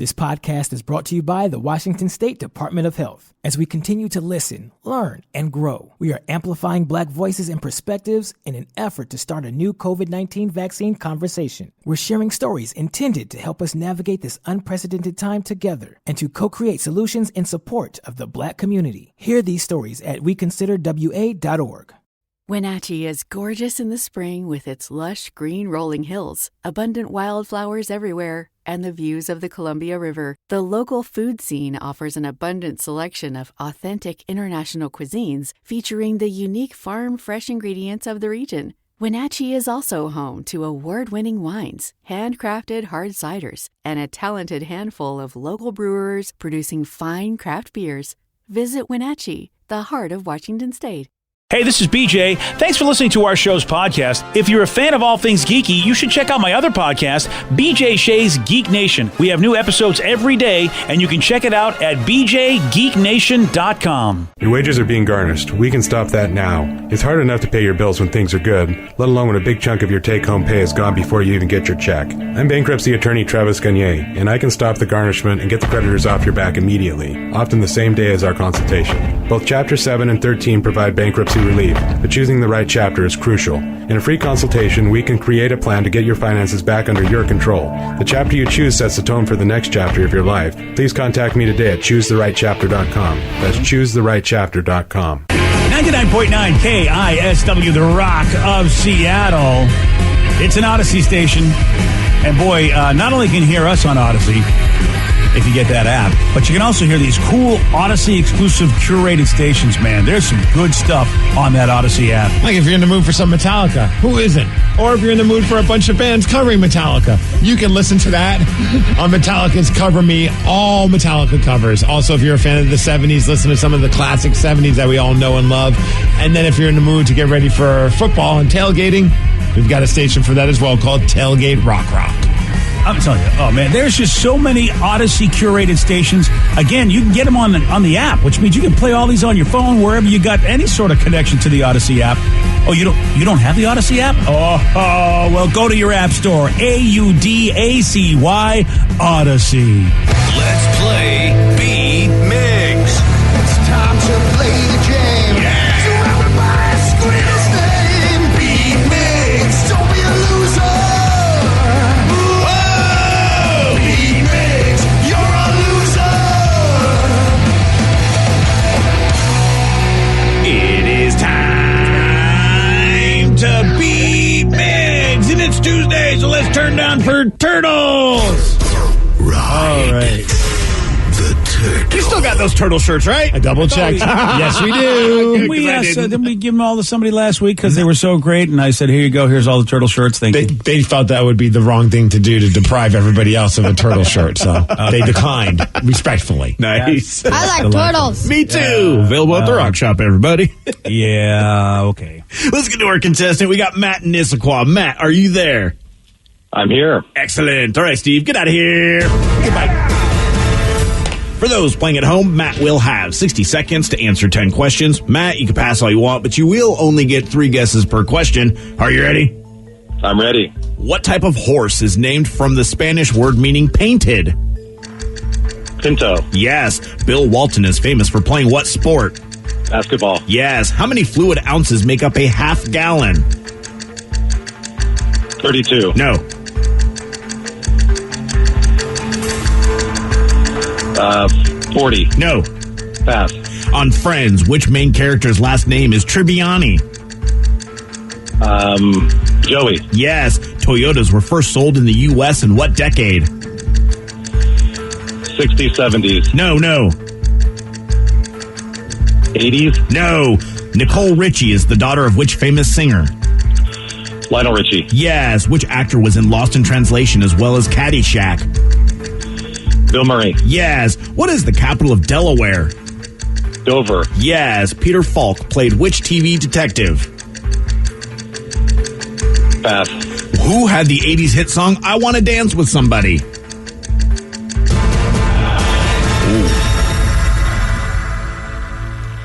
This podcast is brought to you by the Washington State Department of Health. As we continue to listen, learn, and grow, we are amplifying Black voices and perspectives in an effort to start a new COVID-19 vaccine conversation. We're sharing stories intended to help us navigate this unprecedented time together and to co-create solutions in support of the Black community. Hear these stories at weconsiderwa.org. Wenatchee is gorgeous in the spring with its lush green rolling hills, abundant wildflowers everywhere, and the views of the Columbia River. The local food scene offers an abundant selection of authentic international cuisines featuring the unique farm-fresh ingredients of the region. Wenatchee is also home to award-winning wines, handcrafted hard ciders, and a talented handful of local brewers producing fine craft beers. Visit Wenatchee, the heart of Washington State. Hey, this is BJ. Thanks for listening to our show's podcast. If you're a fan of all things geeky, you should check out my other podcast, BJ Shea's Geek Nation. We have new episodes every day, and you can check it out at bjgeeknation.com. Your wages are being garnished. We can stop that now. It's hard enough to pay your bills when things are good, let alone when a big chunk of your take-home pay is gone before you even get your check. I'm bankruptcy attorney Travis Gagne, and I can stop the garnishment and get the creditors off your back immediately, often the same day as our consultation. Both Chapter 7 and 13 provide bankruptcy relief, but choosing the right chapter is crucial. In a free consultation, we can create a plan to get your finances back under your control. The chapter you choose sets the tone for the next chapter of your life. Please contact me today at choosetherightchapter.com. That's choosetherightchapter.com. 99.9 KISW, the Rock of Seattle. It's an Odyssey station. And boy, not only can you hear us on Odyssey, if you get that app, but you can also hear these cool Odyssey exclusive curated stations, man. There's some good stuff on that Odyssey app. Like if you're in the mood for some Metallica, who isn't? Or if you're in the mood for a bunch of bands covering Metallica, you can listen to that on Metallica's Cover Me, all Metallica covers. Also, if you're a fan of the 70s, listen to some of the classic 70s that we all know and love. And then if you're in the mood to get ready for football and tailgating, we've got a station for that as well called Tailgate Rock. I'm telling you, oh man, there's just so many Odyssey curated stations. Again, you can get them on the app, which means you can play all these on your phone wherever you got any sort of connection to the Odyssey app. Oh, you don't have the Odyssey app? Oh, well, go to your app store, AUDACY Odyssey. Let's play B Migs. It's time to play the game. Yeah. So everybody scream his name. B Migs. Don't be a loser. To be Migs, and it's Tuesday, so let's turn down for Turtles. Right. All right. The Turtles. You still got those turtle shirts, right? I double checked. Yes, we do. Didn't we give them all to somebody last week because they were so great? And I said, here you go. Here's all the turtle shirts. Thank you. They felt that would be the wrong thing to do to deprive everybody else of a turtle shirt. So they declined respectfully. Nice. I like turtles. Me too. Available at the Rock Shop, everybody. Yeah, okay. Let's get to our contestant. We got Matt in Issaquah. Matt, are you there? I'm here. Excellent. All right, Steve, get out of here. Goodbye. For those playing at home, Matt will have 60 seconds to answer 10 questions. Matt, you can pass all you want, but you will only get 3 guesses per question. Are you ready? I'm ready. What type of horse is named from the Spanish word meaning painted? Pinto. Yes. Bill Walton is famous for playing what sport? Basketball. Yes. How many fluid ounces make up a half gallon? 32. No. 40. No. Pass. On Friends, which main character's last name is Tribbiani? Joey. Yes. Toyotas were first sold in the U.S. in what decade? 60s, 70s. No. 80s. No. Nicole Richie is the daughter of which famous singer? Lionel Richie. Yes. Which actor was in Lost in Translation as well as Caddyshack? Bill Murray. Yes. What is the capital of Delaware? Dover. Yes. Peter Falk played which TV detective? Pass. Who had the 80s hit song I Want to Dance with Somebody?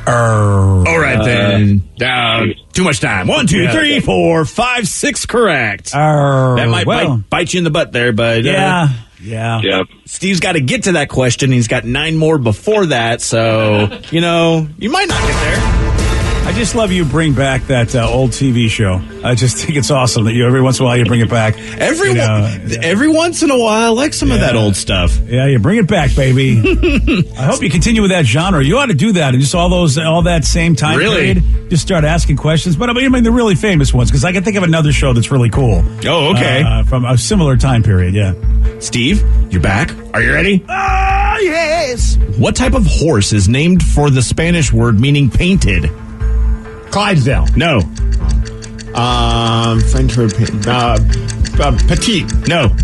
All right, then. Too much time. 1, 2, 3, 4, 5, 6 correct. That might bite you in the butt there, but... Yeah. Yeah. Yep. Steve's got to get to that question. He's got 9 more before that, so, you might not get there. I just love you bring back that old TV show. I just think it's awesome that you every once in a while you bring it back. Every once in a while, I like some of that old stuff. Yeah, you bring it back, baby. I hope you continue with that genre. You ought to do that and just all that same time period. Just start asking questions. But I mean the really famous ones, because I can think of another show that's really cool. Oh, okay. From a similar time period, yeah. Steve, you're back. Are you ready? Ah, yes. What type of horse is named for the Spanish word meaning painted? Clydesdale. No. French word. Petite. No.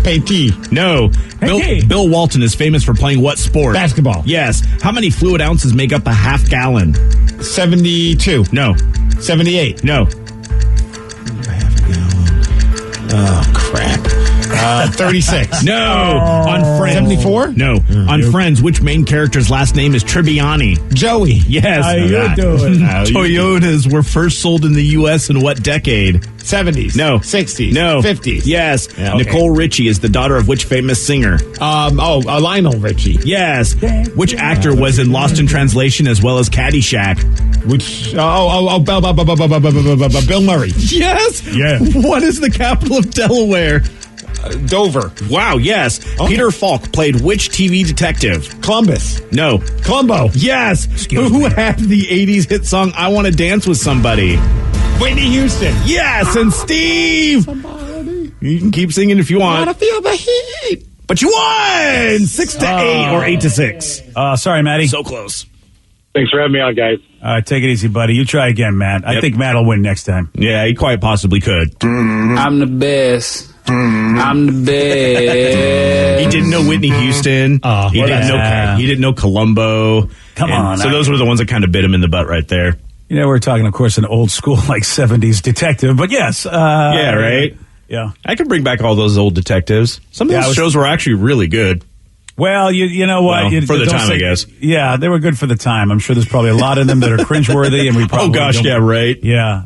Petit. No. Hey. Bill Walton is famous for playing what sport? Basketball. Yes. How many fluid ounces make up a half gallon? 72. No. 78. No. Half a gallon. Oh, crap. 36. No. On Friends. 74? No. On Friends, which main character's last name is Tribbiani? Joey. Yes. How you doing? Toyotas were first sold in the U.S. in what decade? 70s. No. 60s. No. 50s. Yes. Yeah, okay. Nicole Richie is the daughter of which famous singer? Lionel Richie. Yes. Which actor was in Lost in Translation as well as Caddyshack? Which? Bill Murray. Yes. Yeah. What is the capital of Delaware? Dover. Wow, yes. Oh. Peter Falk played which TV detective? Columbus. No. Columbo. Yes. Who had the 80s hit song I Want to Dance with Somebody? Whitney Houston. Yes, and Steve. Somebody. You can keep singing if you want. Gotta feel the heat. But you won! 6-8 or 8-6. Sorry, Matty. So close. Thanks for having me on, guys. Take it easy, buddy. You try again, Matt. I think Matt will win next time. Yeah, he quite possibly could. I'm the best. I'm the best. He didn't know Whitney Houston. He didn't know Columbo. Come on. So those were the ones that kind of bit him in the butt right there. We're talking, of course, an old school, like 70s detective. But yes. Yeah, right? Yeah. I could bring back all those old detectives. Some of those shows were actually really good. Well, you know what? Well, for the time, I guess. Yeah, they were good for the time. I'm sure there's probably a lot of them that are cringeworthy, and we probably. Oh gosh, yeah, right. Yeah,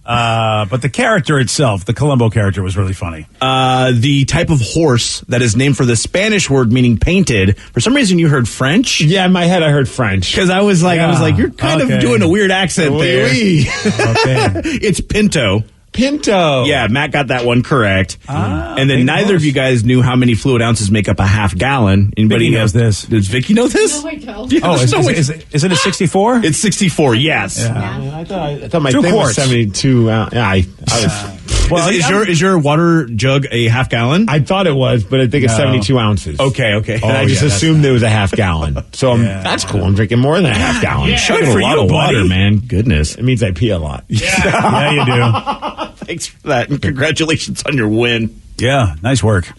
but the character itself, the Columbo character, was really funny. The type of horse that is named for the Spanish word meaning painted. For some reason, you heard French. Yeah, in my head, I heard French. Because I was like, you're kind of doing a weird accent there. Oui. Okay, it's Pinto. Pinto. Yeah, Matt got that one correct. And then neither horse. of you guys knew how many fluid ounces make up a half gallon. Anybody Vicky knows this. Does Vicky know this? No, I don't. Yeah, Is it a 64? It's 64, yes. I thought my Two thing quarts. was 72. I was. Well, is your water jug a half gallon? I thought it was, but I think it's 72 ounces. Okay. And I just assumed it was a half gallon. So that's cool. I'm drinking more than a half gallon. You're chugging a lot of water, man. Goodness. It means I pee a lot. Yeah, you do. Thanks for that, and congratulations on your win. Yeah, nice work.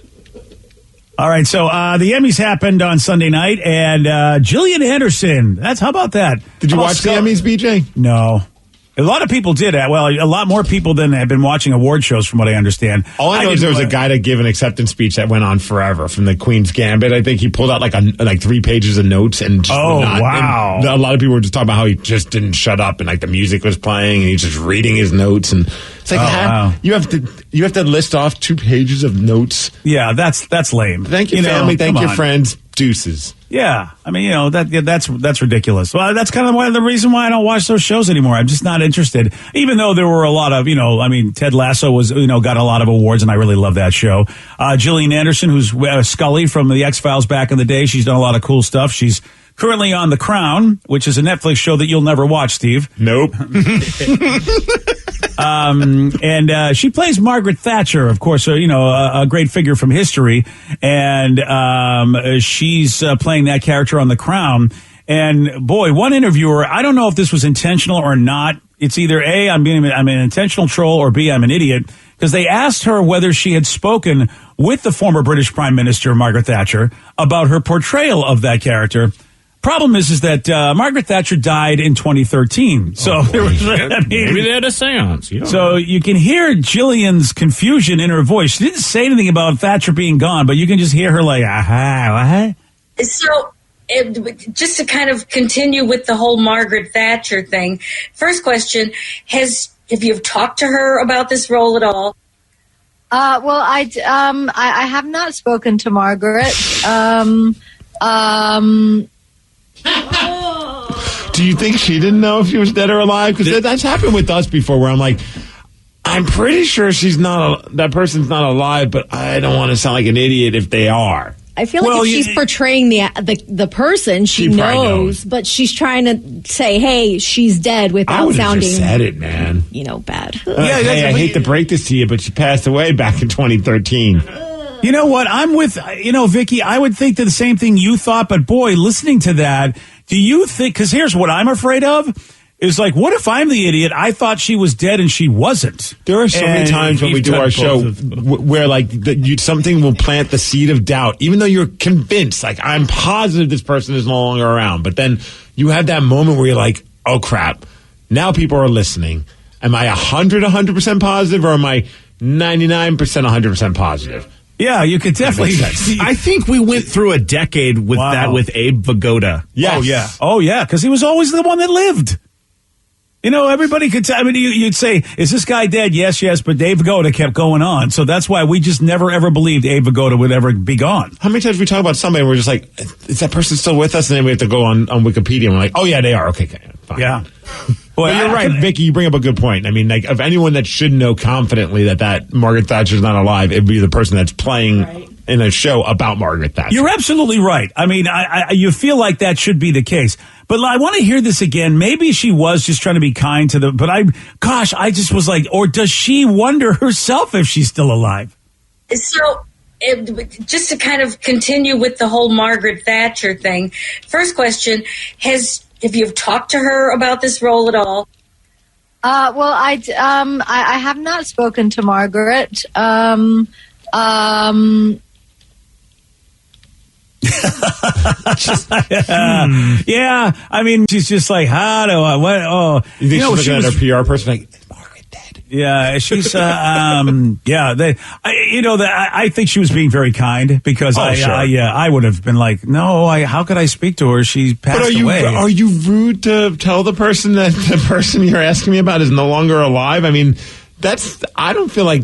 All right, so the Emmys happened on Sunday night, and Gillian Anderson. How about that? Did you watch the Emmys, BJ? No. A lot of people did. Well, a lot more people than have been watching award shows, from what I understand. All I know is there was a guy to give an acceptance speech that went on forever from the Queen's Gambit. I think he pulled out like 3 pages of notes and just wow. And a lot of people were just talking about how he just didn't shut up and like the music was playing and he's just reading his notes and it's like wow. you have to list off 2 pages of notes. Yeah, that's lame. Thank you, family. Thank you, friends. Deuces. Yeah, I mean, that's ridiculous. Well, that's kind of the reason why I don't watch those shows anymore. I'm just not interested. Even though there were a lot of, Ted Lasso was, got a lot of awards, and I really love that show. Gillian Anderson, who's Scully from the X-Files back in the day, she's done a lot of cool stuff. She's currently on The Crown, which is a Netflix show that you'll never watch, Steve. Nope. And she plays Margaret Thatcher, of course, a great figure from history. And she's playing that character on The Crown. And boy, one interviewer, I don't know if this was intentional or not. It's either A, I'm an intentional troll, or B, I'm an idiot. Because they asked her whether she had spoken with the former British Prime Minister, Margaret Thatcher, about her portrayal of that character. Problem is that Margaret Thatcher died in 2013. So maybe they had a seance. So you can hear Gillian's confusion in her voice. She didn't say anything about Thatcher being gone, but you can just hear her like, aha. So, just to kind of continue with the whole Margaret Thatcher thing, first question, have you talked to her about this role at all? Well, I have not spoken to Margaret. Do you think she didn't know if she was dead or alive? Because that's happened with us before, where I'm like, I'm pretty sure that person's not alive, but I don't want to sound like an idiot if they are. I feel like if she's portraying the person, she knows, but she's trying to say, "Hey, she's dead," without sounding. Just said it, man. Bad. Hey, I hate to break this to you, but she passed away back in 2013. You know what? I'm with, Vicky, I would think the same thing you thought, but boy, listening to that, do you think, because here's what I'm afraid of, is like, what if I'm the idiot? I thought she was dead and she wasn't. There are so many times when we do our show where like something will plant the seed of doubt, even though you're convinced, like I'm positive this person is no longer around. But then you have that moment where you're like, oh crap, now people are listening. Am I 100% positive, or am I 99% 100% positive? Yeah, you could definitely. I think we went through a decade with that with Abe Vigoda. Yes. Oh yeah, because he was always the one that lived. Everybody could tell. I mean, you'd say, is this guy dead? Yes, but Abe Vigoda kept going on. So that's why we just never, ever believed Abe Vigoda would ever be gone. How many times we talk about somebody and we're just like, is that person still with us? And then we have to go on Wikipedia and we're like, oh, yeah, they are. Okay, fine. Yeah. Boy, but you're right, Vicky, you bring up a good point. I mean, like, of anyone that should know confidently that Margaret Thatcher's not alive, it'd be the person that's playing in a show about Margaret Thatcher. You're absolutely right. I mean, you feel like that should be the case. But I want to hear this again. Maybe she was just trying to be kind to but I just was like, or does she wonder herself if she's still alive? So, just to kind of continue with the whole Margaret Thatcher thing, first question, have you talked to her about this role at all? Well, I have not spoken to Margaret. Yeah, I mean, she's just like, how do I? What? Oh, you think she's looking at her PR person like, is Margaret dead? Yeah, she's. I think she was being very kind because I would have been like, no, how could I speak to her? She passed away. Are you rude to tell the person that the person you're asking me about is no longer alive? I mean, I don't feel like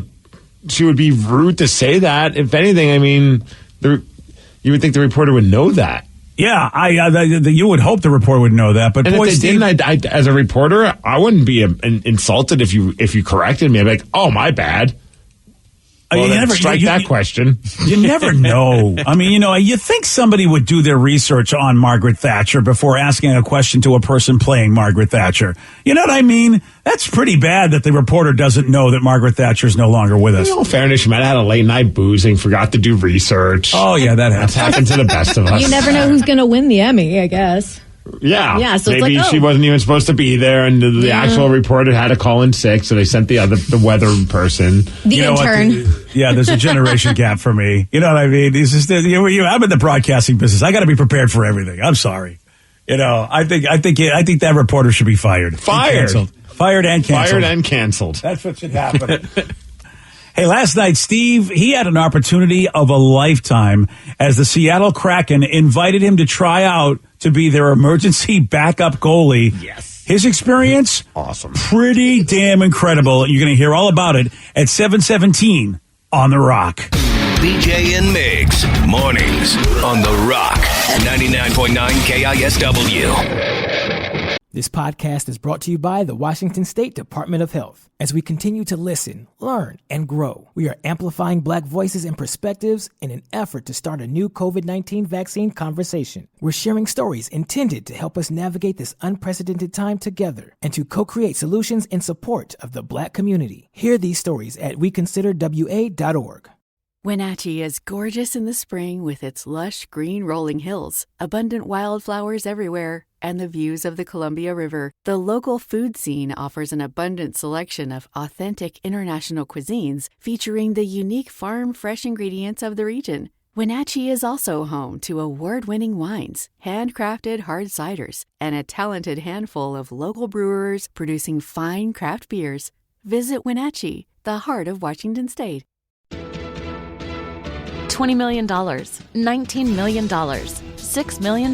she would be rude to say that. If anything, I mean, you would think the reporter would know that. Yeah, you would hope the reporter would know that. But and boy, if they didn't, I, as a reporter, I wouldn't be insulted if you corrected me. I'd be like, oh, my bad. Well, you never strike that question. You never know. I mean, you think somebody would do their research on Margaret Thatcher before asking a question to a person playing Margaret Thatcher. You know what I mean? That's pretty bad that the reporter doesn't know that Margaret Thatcher is no longer with us. In all fairness, she might have had a late night boozing, forgot to do research. Oh, yeah, that's happened to the best of us. You never know who's going to win the Emmy, I guess. Yeah. So maybe it's like, she wasn't even supposed to be there, and the actual reporter had to call in sick, so they sent the weather person. The intern. There's a generation gap for me. You know what I mean? It's just, I'm in the broadcasting business. I got to be prepared for everything. I'm sorry. I think that reporter should be fired. Fired and canceled. That's what should happen. Hey, last night, Steve, he had an opportunity of a lifetime as the Seattle Kraken invited him to try out to be their emergency backup goalie. Yes. His experience? Awesome. Pretty damn incredible. You're going to hear all about it at 7:17 on The Rock. BJ and Migs, mornings on The Rock, 99.9 KISW. This podcast is brought to you by the Washington State Department of Health. As we continue to listen, learn, and grow, we are amplifying Black voices and perspectives in an effort to start a new COVID-19 vaccine conversation. We're sharing stories intended to help us navigate this unprecedented time together and to co-create solutions in support of the Black community. Hear these stories at weconsiderwa.org. Wenatchee is gorgeous in the spring with its lush green rolling hills, abundant wildflowers everywhere, and the views of the Columbia River. The local food scene offers an abundant selection of authentic international cuisines featuring the unique farm-fresh ingredients of the region. Wenatchee is also home to award-winning wines, handcrafted hard ciders, and a talented handful of local brewers producing fine craft beers. Visit Wenatchee, the heart of Washington State. $20 million, $19 million. $6 million.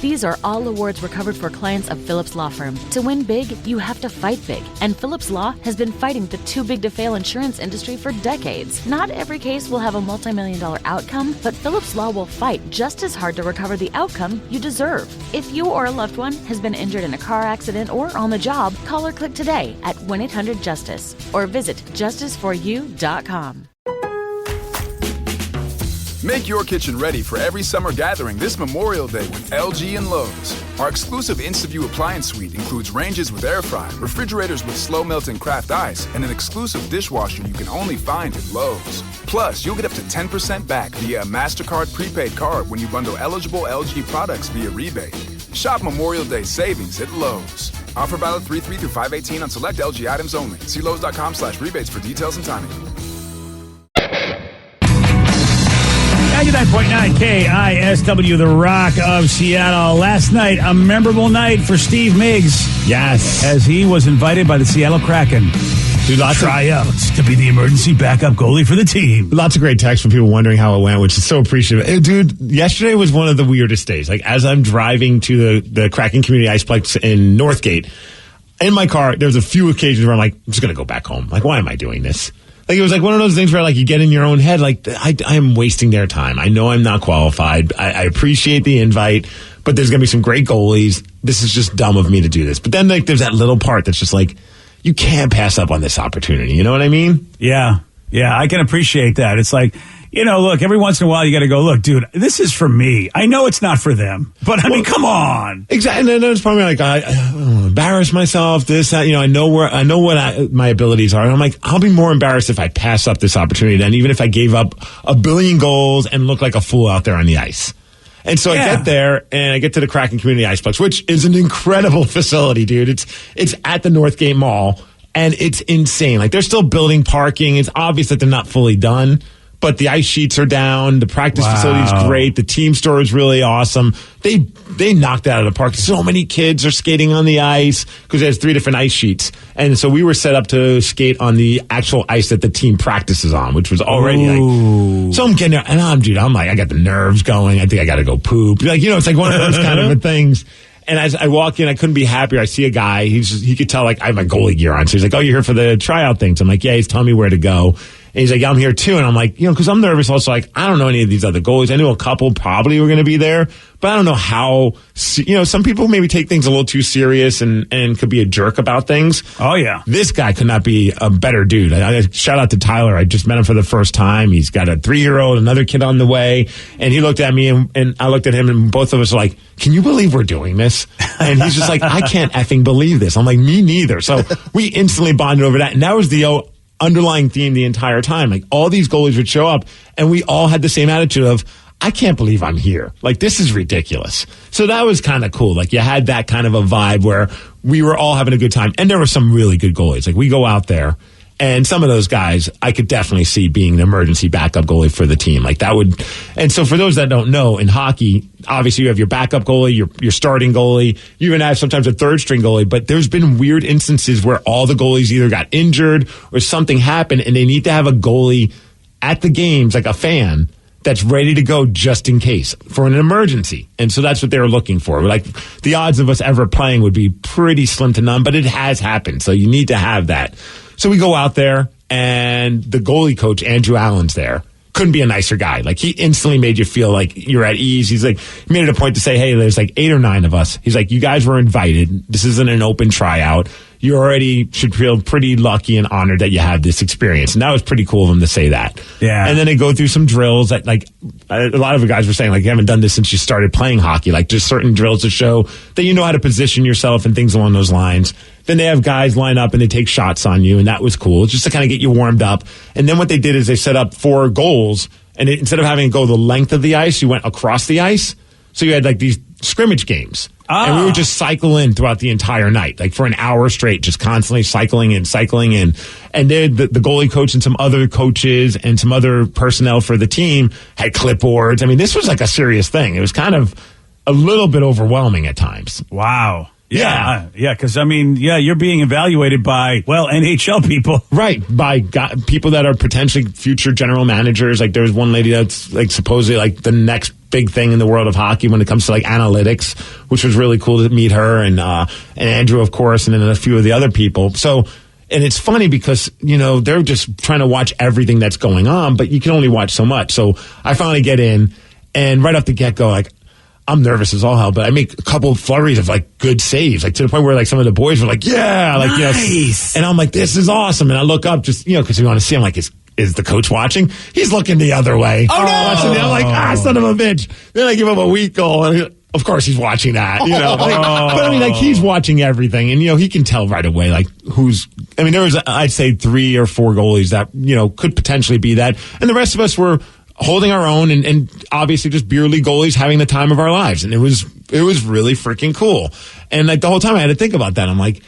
These are all awards recovered for clients of Phillips Law Firm. To win big, you have to fight big. And Phillips Law has been fighting the too big to fail insurance industry for decades. Not every case will have a multi-million-dollar outcome, but Phillips Law will fight just as hard to recover the outcome you deserve. If you or a loved one has been injured in a car accident or on the job, call or click today at 1-800-JUSTICE or visit justiceforyou.com. Make your kitchen ready for every summer gathering this Memorial Day with LG and Lowe's. Our exclusive InstaView appliance suite includes ranges with air fry, refrigerators with slow melting craft ice, and an exclusive dishwasher you can only find at Lowe's. Plus, you'll get up to 10% back via a MasterCard prepaid card when you bundle eligible LG products via rebate. Shop Memorial Day savings at Lowe's. Offer valid 3/3 through 5/18 on select LG items only. See Lowe's.com/rebates for details and timing. 99.9 KISW, the Rock of Seattle. Last night, a memorable night for Steve Miggs. Yes. As he was invited by the Seattle Kraken to tryouts to be the emergency backup goalie for the team. Lots of great texts from people wondering how it went, which is so appreciative. Hey, dude, yesterday was one of the weirdest days. Like, as I'm driving to the Kraken Community Iceplex in Northgate, in my car, there was a few occasions where I'm like, I'm just going to go back home. Like, why am I doing this? Like, it was like one of those things where, like, you get in your own head, like, I am wasting their time. I know I'm not qualified. I appreciate the invite, but there's going to be some great goalies. This is just dumb of me to do this. But then, like, there's that little part that's just like, you can't pass up on this opportunity. You know what I mean? Yeah. Yeah, I can appreciate that. It's like, you know, look, every once in a while you got to go, look, dude, this is for me. I know it's not for them, but I mean, come on. Exactly. And then it's probably like, I don't embarrass myself, this, that, you know, I know what my abilities are. And I'm like, I'll be more embarrassed if I pass up this opportunity than even if I gave up a billion goals and look like a fool out there on the ice. And so I get there and I get to the Kraken Community Iceplex, which is an incredible facility, dude. It's at the Northgate Mall and it's insane. Like, they're still building parking. It's obvious that they're not fully done. But the ice sheets are down. The practice facility is great. The team store is really awesome. They knocked it out of the park. So many kids are skating on the ice because there's 3 different ice sheets. And so we were set up to skate on the actual ice that the team practices on, which was already like. So I'm getting there, and I'm like, I got the nerves going. I think I got to go poop. Like, you know, it's like one of those kind of things. And as I walk in, I couldn't be happier. I see a guy. He could tell, like, I have my goalie gear on. So he's like, oh, you're here for the tryout things. I'm like, yeah, he's telling me where to go. And he's like, yeah, I'm here too. And I'm like, you know, because I'm nervous also. Like, I don't know any of these other goalies. I knew a couple probably were going to be there, but I don't know how, you know, some people maybe take things a little too serious and could be a jerk about things. Oh, yeah. This guy could not be a better dude. I shout out to Tyler. I just met him for the first time. He's got a 3-year-old, another kid on the way. And he looked at me and I looked at him, and both of us were like, can you believe we're doing this? And he's just like, I can't effing believe this. I'm like, me neither. So we instantly bonded over that. And that was the underlying theme the entire time. Like, all these goalies would show up and we all had the same attitude of, I can't believe I'm here. Like, this is ridiculous. So that was kind of cool. Like, you had that kind of a vibe where we were all having a good time. And there were some really good goalies. Like, we go out there and some of those guys I could definitely see being an emergency backup goalie for the team. Like, that would, and so for those that don't know, in hockey, obviously you have your backup goalie, your starting goalie, you even have sometimes a third string goalie, but there's been weird instances where all the goalies either got injured or something happened and they need to have a goalie at the games, like a fan, that's ready to go just in case for an emergency. And so that's what they were looking for. Like, the odds of us ever playing would be pretty slim to none, but it has happened. So you need to have that. So we go out there, and the goalie coach, Andrew Allen's there. Couldn't be a nicer guy. Like, he instantly made you feel like you're at ease. He's like, he made it a point to say, hey, there's like 8 or 9 of us. He's like, you guys were invited. This isn't an open tryout. You already should feel pretty lucky and honored that you have this experience. And that was pretty cool of him to say that. Yeah. And then they go through some drills that, like, a lot of the guys were saying, like, you haven't done this since you started playing hockey. Like, just certain drills to show that you know how to position yourself and things along those lines. Then they have guys line up and they take shots on you, and that was cool, just to kind of get you warmed up. And then what they did is they set up 4 goals, and instead of having to go the length of the ice, you went across the ice. So you had, like, these scrimmage games. And we would just cycle in throughout the entire night, like for an hour straight, just constantly cycling in. And then the goalie coach and some other coaches and some other personnel for the team had clipboards. I mean, this was like a serious thing. It was kind of a little bit overwhelming at times. Wow. Yeah, because, you're being evaluated by, NHL people. Right, by people that are potentially future general managers. Like, there's one lady that's, like, supposedly, like, the next big thing in the world of hockey when it comes to, like, analytics, which was really cool to meet her, and Andrew, of course, and then a few of the other people. So, and it's funny because, they're just trying to watch everything that's going on, but you can only watch so much. So I finally get in, and right off the get-go, like, I'm nervous as all hell, but I make a couple of flurries of, like, good saves, like, to the point where, like, some of the boys were like, yeah, like, nice. And I'm like, this is awesome. And I look up just, because we want to see, I'm like, is the coach watching? He's looking the other way. Oh, no! I'm like, son of a bitch. Then I give him a weak goal, and of course he's watching that, but he's watching everything, and, he can tell right away, like, there was, I'd say 3 or 4 goalies that, could potentially be that, and the rest of us were holding our own, and obviously just beer league goalies having the time of our lives. And it was really freaking cool. And, like, the whole time I had to think about that. I'm like,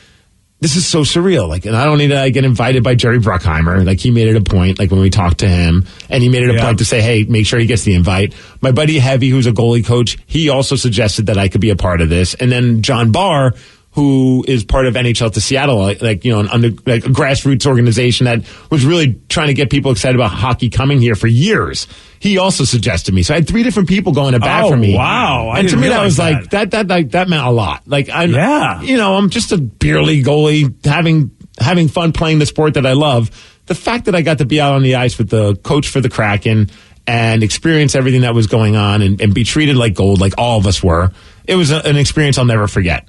this is so surreal. Like, and I don't need to get invited by Jerry Bruckheimer. Like, he made it a point, like, when we talked to him, and he made it a point to say, hey, make sure he gets the invite. My buddy Heavy, who's a goalie coach, he also suggested that I could be a part of this. And then John Barr, who is part of NHL to Seattle, like a grassroots organization that was really trying to get people excited about hockey coming here for years. He also suggested me. So I had 3 different people going to bat for me. Wow. And to me, that was like, that meant a lot. Like, I'm just a beer league goalie having fun playing the sport that I love. The fact that I got to be out on the ice with the coach for the Kraken and experience everything that was going on and be treated like gold, like all of us were, it was an experience I'll never forget.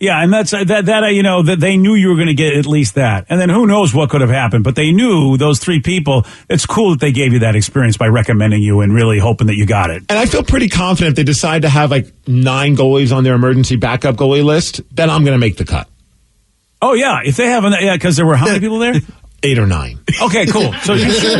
Yeah, and that's that they knew you were going to get at least that. And then who knows what could have happened, but they knew, those 3 people. It's cool that they gave you that experience by recommending you and really hoping that you got it. And I feel pretty confident if they decide to have, like, 9 goalies on their emergency backup goalie list, then I'm going to make the cut. Oh, yeah, if they have, because there were how many people there? 8 or 9. Okay, cool. So you should,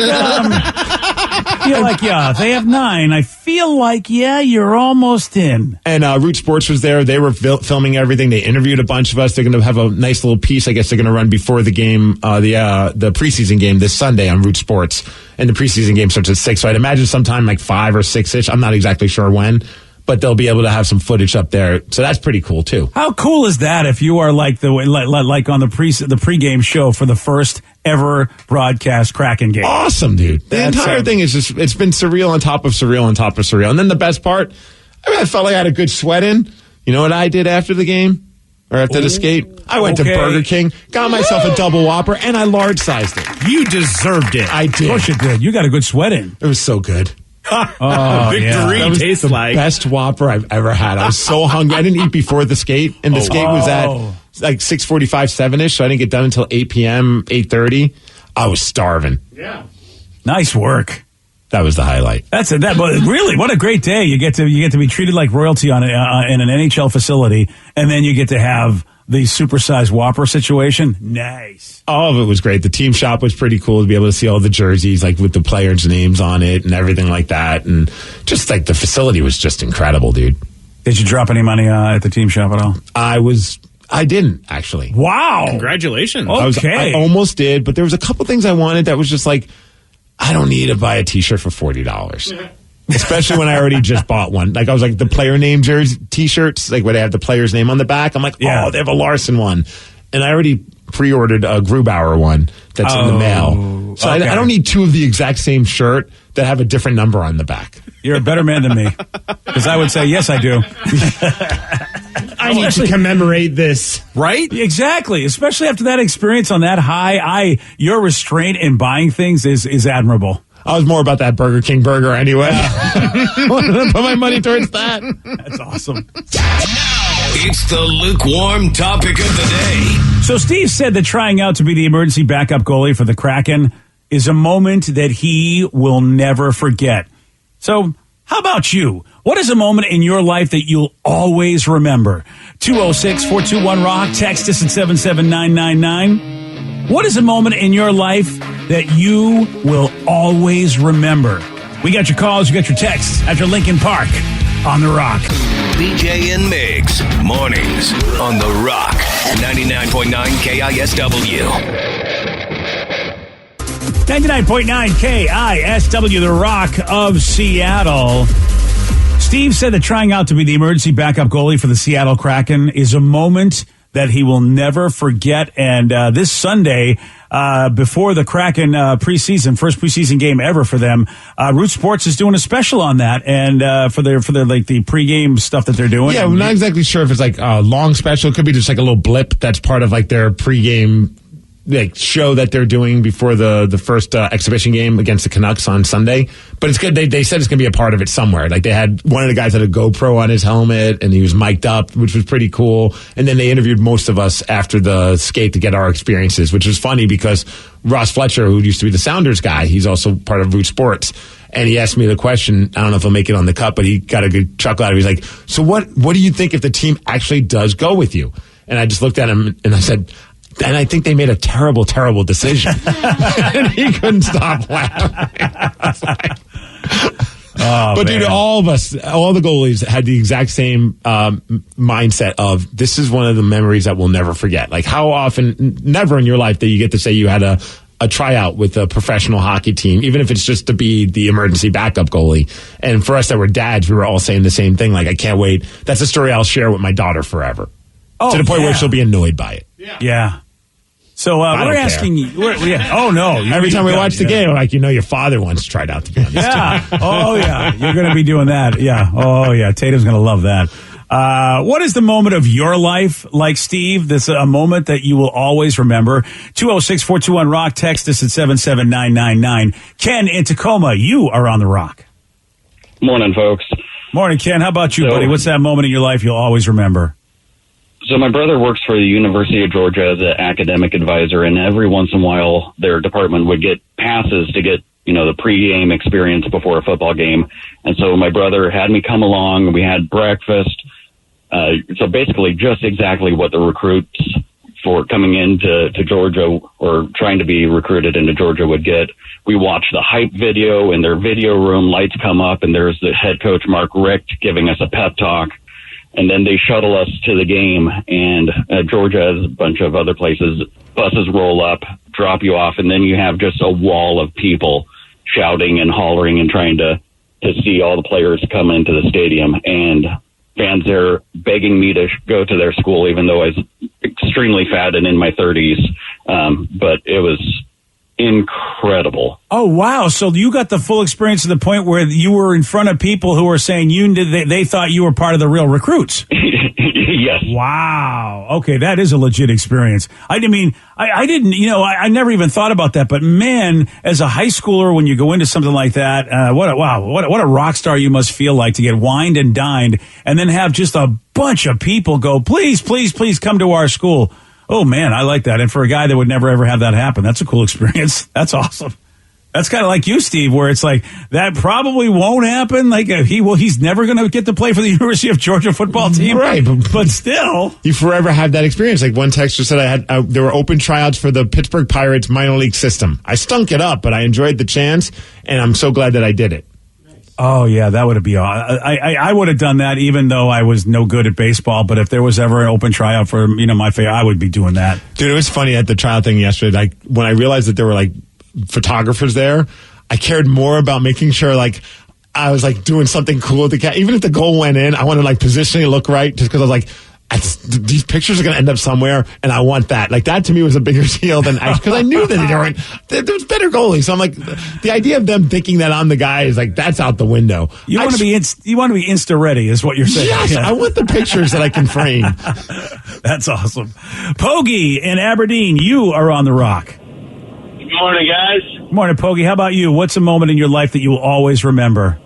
if they have 9, I feel like, you're almost in. And Root Sports was there. They were filming everything. They interviewed a bunch of us. They're going to have a nice little piece. I guess they're going to run before the game, the preseason game this Sunday on Root Sports. And the preseason game starts at 6. So I'd imagine sometime like 5 or 6-ish. I'm not exactly sure when. But they'll be able to have some footage up there, so that's pretty cool too. How cool is that? If you are like on the pregame show for the first ever broadcast Kraken game, awesome, dude. The entire thing is just—it's been surreal on top of surreal on top of surreal. And then the best part, I felt like I had a good sweat in. You know what I did after the game or after the skate? I went to Burger King, got myself a double Whopper, and I large sized it. You deserved it. I did. Of course you did. You got a good sweat in. It was so good. Victory tastes like best Whopper I've ever had. I was so hungry. I didn't eat before the skate, and the skate was at like 6:45, 7-ish, so I didn't get done until 8 p.m., 8:30. I was starving. Yeah. Nice work. That was the highlight. But really, what a great day. You get to be treated like royalty in an NHL facility, and then you get to have the supersized Whopper situation. Nice. All of it was great. The team shop was pretty cool to be able to see all the jerseys, like with the players' names on it and everything like that. And just like the facility was just incredible, dude. Did you drop any money at the team shop at all? I didn't, actually. Wow. Congratulations. Okay. I almost did, but there was a couple things I wanted that was just like, I don't need to buy a t-shirt for $40. Especially when I already just bought one. Like, I was like, the player name jersey t-shirts, like where they have the player's name on the back. I'm like, they have a Larson one. And I already pre-ordered a Grubauer one that's in the mail. So I don't need 2 of the exact same shirt that have a different number on the back. You're a better man than me. Because I would say, yes, I do. I need to commemorate this. Right? Exactly. Especially after that experience on that high. Your restraint in buying things is admirable. I was more about that Burger King burger anyway. I wanted to put my money towards that. That's awesome. It's the lukewarm topic of the day. So Steve said that trying out to be the emergency backup goalie for the Kraken is a moment that he will never forget. So how about you? What is a moment in your life that you'll always remember? 206-421-ROCK. Text us at 77999. What is a moment in your life that you will always remember? We got your calls, you got your texts after Lincoln Park on The Rock. BJ and Migs, mornings on The Rock, 99.9 KISW. 99.9 KISW, The Rock of Seattle. Steve said that trying out to be the emergency backup goalie for the Seattle Kraken is a moment that he will never forget. And this Sunday, before the Kraken first preseason game ever for them, Root Sports is doing a special on that, and for their like the pregame stuff that they're doing. Yeah, I'm not exactly sure if it's like a long special. It could be just like a little blip that's part of like their pregame show that they're doing before the first exhibition game against the Canucks on Sunday. But it's good. They said it's going to be a part of it somewhere. Like they had one of the guys had a GoPro on his helmet and he was mic'd up, which was pretty cool. And then they interviewed most of us after the skate to get our experiences, which was funny because Ross Fletcher, who used to be the Sounders guy, he's also part of Root Sports. And he asked me the question, I don't know if he'll make it on the cut, but he got a good chuckle out of it. He's like, so what do you think if the team actually does go with you? And I just looked at him and I said, and I think they made a terrible, terrible decision. And he couldn't stop laughing. But dude, all of us, all the goalies had the exact same mindset of this is one of the memories that we'll never forget. Like how often, never in your life that you get to say you had a tryout with a professional hockey team, even if it's just to be the emergency backup goalie. And for us that were dads, we were all saying the same thing. Like, I can't wait. That's a story I'll share with my daughter forever. To the point where she'll be annoyed by it. Yeah. So we're asking you. Oh no! Every time we watch the game, I'm like, your father once tried out to be on this team. Oh yeah, you're going to be doing that. Yeah. Oh yeah, Tatum's going to love that. What is the moment of your life like, Steve? This a moment that you will always remember. 206-421-ROCK. Text us at 77999. Ken in Tacoma, you are on the Rock. Morning, folks. Morning, Ken. How about you, buddy? What's that moment in your life you'll always remember? So my brother works for the University of Georgia as an academic advisor, and every once in a while their department would get passes to get, the pregame experience before a football game. And so my brother had me come along. We had breakfast. So basically just exactly what the recruits for coming into Georgia or trying to be recruited into Georgia would get. We watched the hype video in their video room. Lights come up, and there's the head coach, Mark Richt, giving us a pep talk. And then they shuttle us to the game, and Georgia has a bunch of other places. Buses roll up, drop you off, and then you have just a wall of people shouting and hollering and trying to see all the players come into the stadium. And fans there begging me to go to their school, even though I was extremely fat and in my 30s. But it was incredible. Oh, wow. So you got the full experience to the point where you were in front of people who were saying they thought you were part of the real recruits. Yes. Wow. Okay, that is a legit experience. I didn't, I never even thought about that. But man, as a high schooler, when you go into something like that, what a rock star you must feel like to get wined and dined and then have just a bunch of people go, please, please, please come to our school. Oh, man, I like that. And for a guy that would never, ever have that happen, that's a cool experience. That's awesome. That's kind of like you, Steve, where it's like, that probably won't happen. Like, he's never going to get to play for the University of Georgia football team. Right. But still. You forever have that experience. Like one texter said there were open tryouts for the Pittsburgh Pirates minor league system. I stunk it up, but I enjoyed the chance, and I'm so glad that I did it. Oh, yeah, that would be I would have done that even though I was no good at baseball. But if there was ever an open tryout for, my favorite, I would be doing that. Dude, it was funny at the tryout thing yesterday. Like when I realized that there were like photographers there, I cared more about making sure like I was like doing something cool with the cat. Even if the goal went in, I wanted like positioning it look right just because I was like, these pictures are going to end up somewhere, and I want that. Like that to me was a bigger deal than because I knew that there's better goalies. So I'm like, the idea of them thinking that I'm the guy is like that's out the window. You want to be Insta ready, is what you're saying. Yes, yeah. I want the pictures that I can frame. That's awesome. Pogie in Aberdeen, you are on the Rock. Good morning, guys. Morning, Pogie. How about you? What's a moment in your life that you will always remember?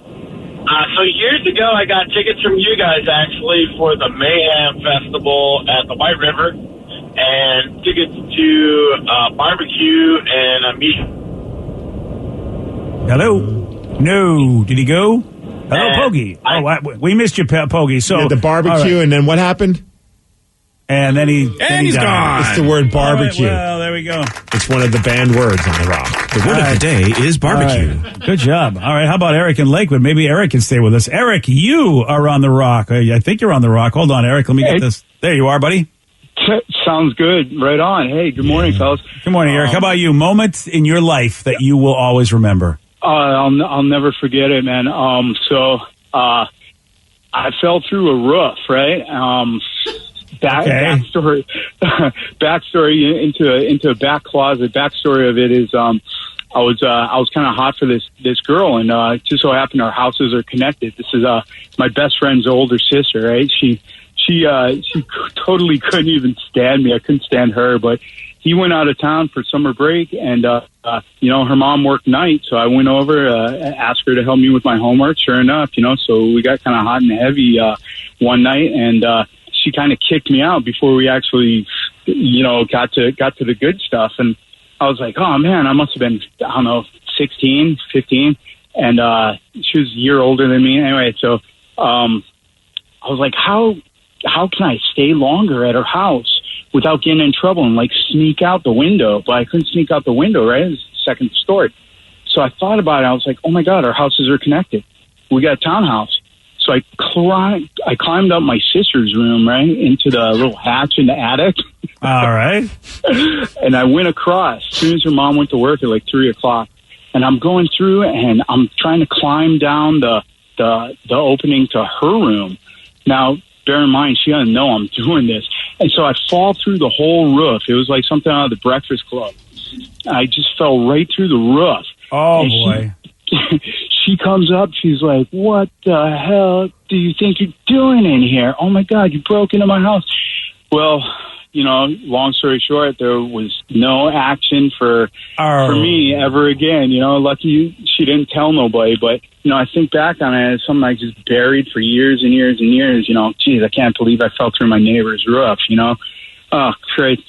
So years ago, I got tickets from you guys, actually, for the Mayhem Festival at the White River, and tickets to barbecue and a meat. Hello? No. Did he go? Hello, Pogie. We missed you, Pogie. So the barbecue, right. And then what happened? And then he's gone. It's the word barbecue. Right, well, there we go. It's one of the banned words on the Rock. The word of the day is barbecue. Right. Good job. All right, how about Eric in Lakewood? Maybe Eric can stay with us. Eric, you are on the Rock. I think you're on the Rock. Hold on, Eric. Let me get this. There you are, buddy. Sounds good. Right on. Hey, good morning, fellas. Good morning, Eric. How about you? Moments in your life that you will always remember? I'll never forget it, man. I fell through a roof, right? Backstory into a back closet. Backstory of it is, I was kind of hot for this girl, and just so happened our houses are connected. This is my best friend's older sister, right? She totally couldn't even stand me. I couldn't stand her, but he went out of town for summer break, and her mom worked nights, so I went over, asked her to help me with my homework. Sure enough, so we got kind of hot and heavy one night, and she kind of kicked me out before we actually, got to the good stuff. And I was like, oh man, I must have been, 16, 15, and she was a year older than me anyway. So I was like, how can I stay longer at her house without getting in trouble and sneak out the window? But I couldn't sneak out the window, right? It was the second story. So I thought about it. I was like, oh my God, our houses are connected. We got a townhouse. So I climbed up my sister's room, right, into the little hatch in the attic. All right. And I went across as soon as her mom went to work at 3:00. And I'm going through and I'm trying to climb down the opening to her room. Now, bear in mind, she doesn't know I'm doing this. And so I fall through the whole roof. It was like something out of the Breakfast Club. I just fell right through the roof. Oh, and boy. She comes up. She's like, what the hell do you think you're doing in here? Oh, my God, you broke into my house. Well, long story short, there was no action for me ever again. Lucky she didn't tell nobody. But, I think back on it as something I just buried for years and years and years. Geez, I can't believe I fell through my neighbor's roof, Oh, crazy.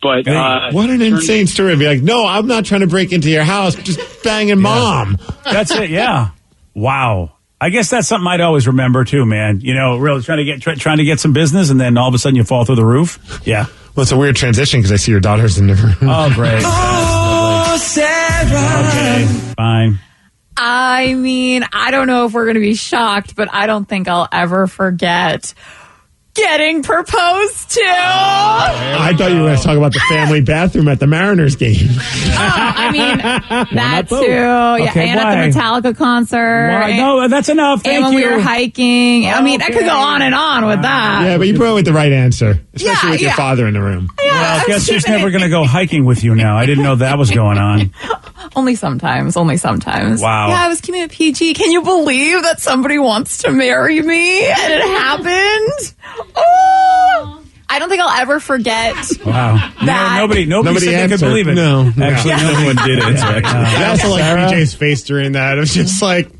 But what an insane story. Be like, no, I'm not trying to break into your house. Just banging mom. That's it. Yeah. Wow. I guess that's something I'd always remember too, man. Really trying to get some business, and then all of a sudden you fall through the roof. Yeah. Well, it's a weird transition because I see your daughter's in the room. Oh, great. Oh, Sarah. Okay. Fine. I mean, I don't know if we're going to be shocked, but I don't think I'll ever forget getting proposed to. I thought you were going to talk about the family bathroom at the Mariners game. I mean, that too. Okay, and at the Metallica concert. Why? No, that's enough. Thank and when you. we were hiking. I mean, I could go on and on with that. Yeah, but you brought with the right answer, especially with your father in the room. Yeah, well, I guess she's never going to go hiking with you now. I didn't know that was going on. Only sometimes. Wow. Yeah, I was keeping it PG. Can you believe that somebody wants to marry me? And it happened? Oh! I don't think I'll ever forget. Wow. Nobody said they could believe it. No. Actually, no one did it. I also like BJ's face during that. It was just like,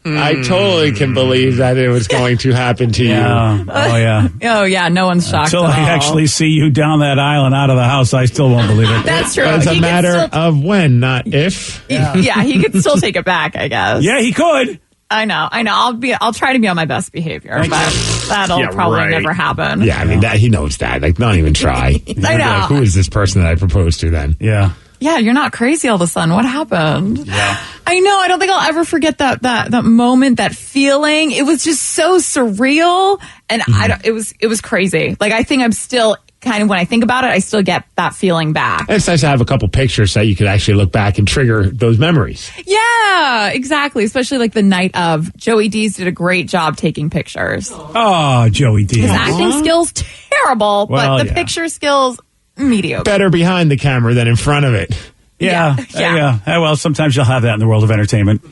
I totally can believe that it was going to happen to you. Oh, yeah. Oh, yeah. No one's shocked Until at I all. actually see you down that aisle and out of the house, I still won't believe it. That's true. It's a matter of when, not if. Yeah, he could still take it back, I guess. Yeah, he could. I know. I'll try to be on my best behavior, but that'll probably never happen. Yeah, I mean, he knows that. Not even try. I know. Like, who is this person that I proposed to then? Yeah. Yeah, you're not crazy all of a sudden. What happened? Yeah. I know. I don't think I'll ever forget that moment, that feeling. It was just so surreal, and it was crazy. I think I'm still kind of, when I think about it, I still get that feeling back. And it's nice to have a couple pictures so you could actually look back and trigger those memories. Yeah, exactly. Especially the night of. Joey D's did a great job taking pictures. Oh, Joey D. His acting skills terrible, but the picture skills mediocre. Better behind the camera than in front of it. Yeah. Well, sometimes you'll have that in the world of entertainment.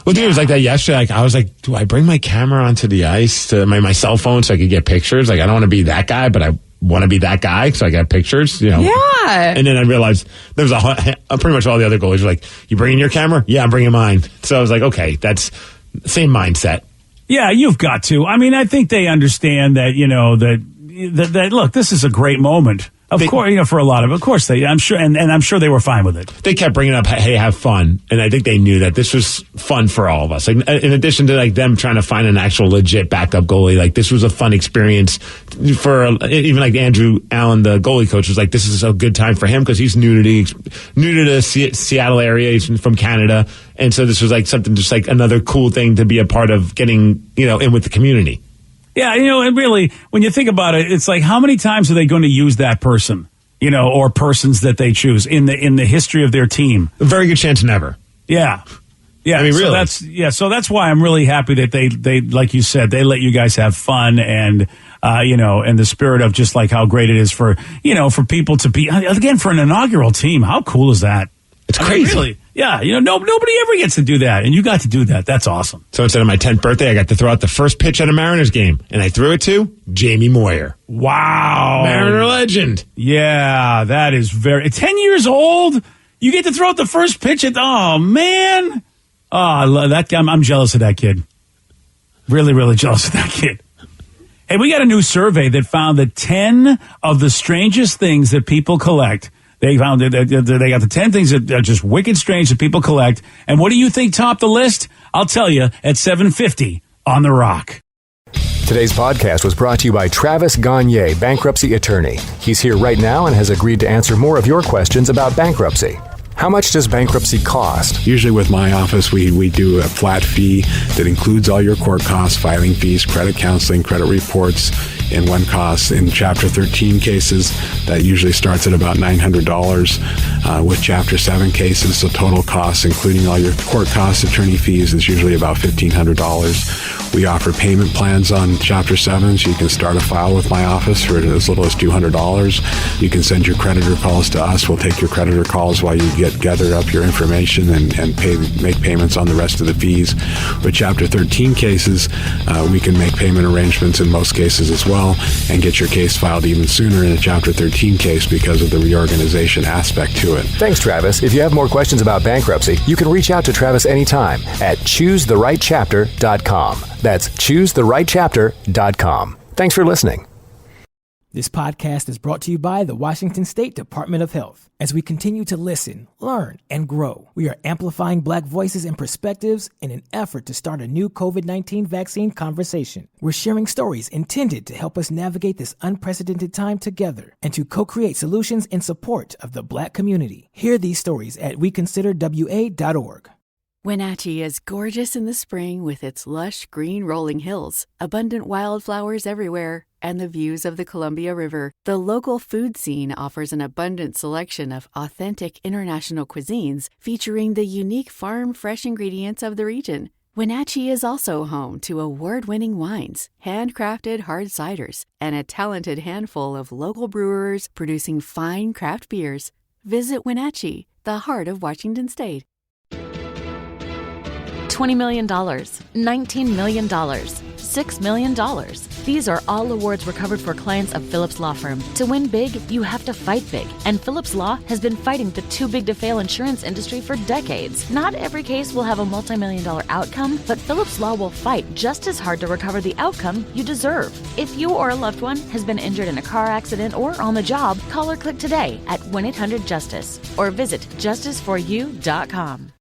Well, dude, it was like that yesterday. I was like, do I bring my camera onto the ice to my cell phone so I could get pictures? I don't want to be that guy, but I want to be that guy, so I got pictures, Yeah. And then I realized there was pretty much all the other goalies were like, you bringing your camera? Yeah, I'm bringing mine. So I was like, okay, that's the same mindset. Yeah, you've got to. I mean, I think they understand that, that look, this is a great moment. Of course, for a lot of course I'm sure, and I'm sure they were fine with it. They kept bringing up, hey, have fun. And I think they knew that this was fun for all of us. In addition to them trying to find an actual legit backup goalie, this was a fun experience for even Andrew Allen, the goalie coach, was like, this is a good time for him because he's new to the Seattle area. He's from Canada. And so this was something just another cool thing to be a part of getting, in with the community. Yeah, and really, when you think about it, it's how many times are they going to use that person, or persons that they choose in the history of their team? A very good chance never. Yeah. Yeah, I mean, really. So that's why I'm really happy that they like you said, they let you guys have fun and and the spirit of just like how great it is for people to be again for an inaugural team. How cool is that? It's crazy. Really, yeah, nobody ever gets to do that, and you got to do that. That's awesome. So instead of my 10th birthday, I got to throw out the first pitch at a Mariners game, and I threw it to Jamie Moyer. Wow, Mariner legend. Yeah, that is 10 years old. You get to throw out the first pitch at. Oh man, I love that guy. I'm jealous of that kid. Really, really jealous of that kid. Hey, we got a new survey that found that 10 of the strangest things that people collect. They found that they got the 10 things that are just wicked strange that people collect. And what do you think topped the list? I'll tell you at 7:50 on The Rock. Today's podcast was brought to you by Travis Gagne, bankruptcy attorney. He's here right now and has agreed to answer more of your questions about bankruptcy. How much does bankruptcy cost? Usually with my office, we do a flat fee that includes all your court costs, filing fees, credit counseling, credit reports, in one cost. In Chapter 13 cases, that usually starts at about $900. With Chapter 7 cases, the total cost, including all your court costs, attorney fees, is usually about $1,500. We offer payment plans on Chapter 7, so you can start a file with my office for as little as $200. You can send your creditor calls to us. We'll take your creditor calls while you gather up your information and make payments on the rest of the fees. With Chapter 13 cases, we can make payment arrangements in most cases as well and get your case filed even sooner in a Chapter 13 case because of the reorganization aspect to it. Thanks, Travis. If you have more questions about bankruptcy, you can reach out to Travis anytime at choosetherightchapter.com. That's choosetherightchapter.com. Thanks for listening. This podcast is brought to you by the Washington State Department of Health. As we continue to listen, learn, and grow, we are amplifying Black voices and perspectives in an effort to start a new COVID-19 vaccine conversation. We're sharing stories intended to help us navigate this unprecedented time together and to co-create solutions in support of the Black community. Hear these stories at weconsiderwa.org. Wenatchee is gorgeous in the spring with its lush green rolling hills, abundant wildflowers everywhere, and the views of the Columbia River. The local food scene offers an abundant selection of authentic international cuisines featuring the unique farm-fresh ingredients of the region. Wenatchee is also home to award-winning wines, handcrafted hard ciders, and a talented handful of local brewers producing fine craft beers. Visit Wenatchee, the heart of Washington State. $20 million, $19 million, $6 million. These are all awards recovered for clients of Phillips Law Firm. To win big, you have to fight big. And Phillips Law has been fighting the too big to fail insurance industry for decades. Not every case will have a multi-million-dollar outcome, but Phillips Law will fight just as hard to recover the outcome you deserve. If you or a loved one has been injured in a car accident or on the job, call or click today at 1-800-JUSTICE or visit justiceforyou.com.